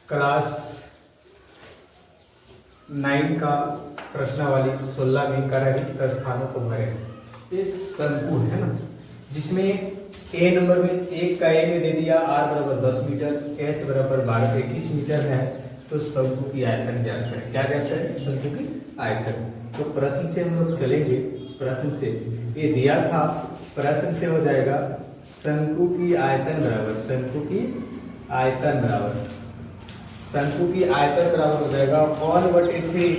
Class 9 का प्रश्नावली 16 में कर रिक्त स्थानों को भरे। ये शंकु है ना, जिसमें ए नंबर में एक का ए में दे दिया r बराबर 10 मीटर, h बराबर 21 मीटर है। तो शंकु की आयतन ज्ञात करें। क्या ज्ञात करें? शंकु की आयतन। तो प्रश्न से हम लोग चलेंगे। प्रश्न से ये दिया था, प्रश्न से हो जाएगा शंकु की आयतन बराबर शंकु की आयतन बराबर हो जाएगा 1/3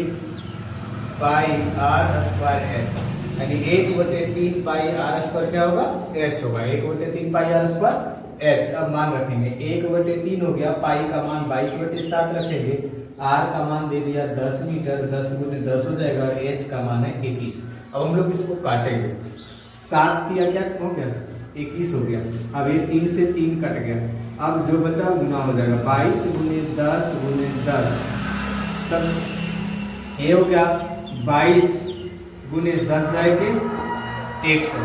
पाई r स्क्वायर h, यानी 1/3 पाई r स्क्वायर क्या होगा? h होगा। 1/3 पाई r स्क्वायर h। अब मान रखेंगे 1/3 हो गया, पाई का मान 22/7 रखेंगे, r का मान दे दिया 10 मीटर, 10 गुने 10 हो जाएगा और h का मान है 21। अब हम लोग इसको काटेंगे। 7 किया क्या हो गया? 21 हो गया। अब ये 3 से 3 कट गया, अब जो बचा गुना हो जाएगा 22 गुने 10 गुने 10, तब ये हो गया 22 गुने 10 जाएंगे 100।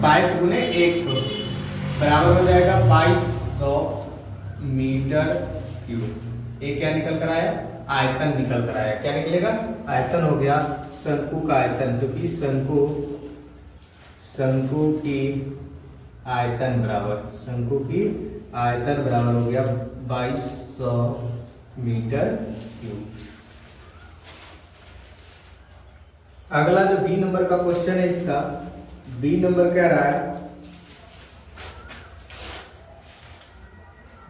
22 गुने 100 बराबर हो जाएगा 2200 मीटर क्यूब। ये क्या निकल कर आया? आयतन निकल कर आया। क्या निकलेगा? आयतन हो गया शंकु का आयतन, जो कि शंकु की आयतन बराबर हो गया 2200 मीटर क्यूब। अगला जो बी नंबर का क्वेश्चन है, इसका बी नंबर कह रहा है,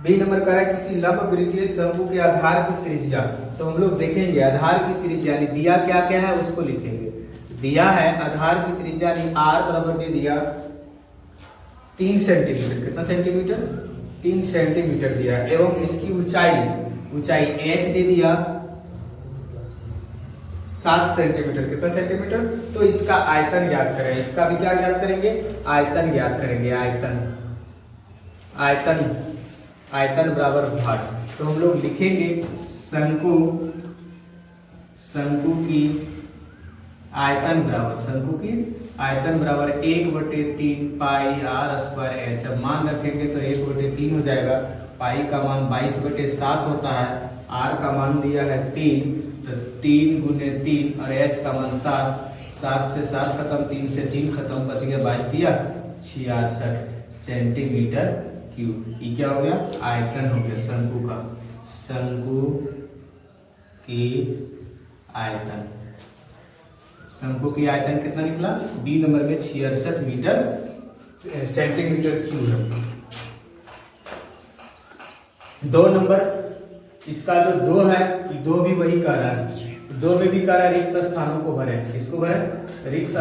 बी नंबर कह रहा है किसी लंब वृत्तीय शंकु के आधार की त्रिज्या। तो हम लोग देखेंगे आधार की त्रिज्या यानी दिया क्या क्या है उसको लिखेंगे। दिया है आधार की त्रिज्या यानी r बराबर दे दिया 3 सेंटीमीटर। कितना सेंटीमीटर? 3 सेंटीमीटर दिया, एवं इसकी ऊंचाई h दे दिया 7 सेंटीमीटर। कितना सेंटीमीटर? तो इसका आयतन ज्ञात करें। इसका भी क्या ज्ञात करेंगे? आयतन ज्ञात करेंगे। आयतन बराबर भाग। तो हम लोग लिखेंगे शंकु की आयतन बराबर 1/3 पाई r स्क्वायर h। जब मान रखेंगे तो 1/3 हो जाएगा, पाई का मान 22/7 होता है, r का मान दिया है 3, तो 3 गुने 3 और h का मान 7, 7 से 7 खत्म, 3 से 3 खत्म, बच गया 22 दिया 66 सेंटीमीटर क्यूब। ये क्या हो गया? आयतन हो गया शंकु का। शंकु की आयतन कितना निकला? बी नंबर में 66 मीटर सेंटीमीटर क्यूब है। 2 नंबर, इसका जो 2 है, 2 भी वही कह रहा है। 2 में भी कह रहा है रिक्त स्थानों को भरे। किसको भरे? रिक्त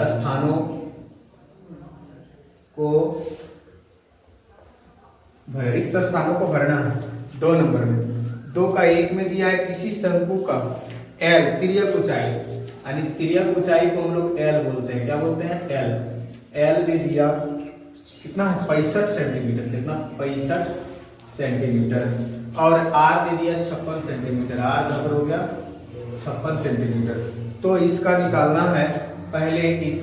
स्थानों को भरना है। 2 नंबर में 2 का 1 में दिया है किसी शंकु का L तिर्यक ऊंचाई, यानी तिर्यक ऊंचाई को हम लोग L बोलते हैं। क्या बोलते हैं? L दे दिया कितना? 65 सेंटीमीटर। कितना? 65 सेंटीमीटर। और R दे दिया 56 सेंटीमीटर। R बराबर हो गया 56 सेंटीमीटर। तो इसका निकालना है, पहले इस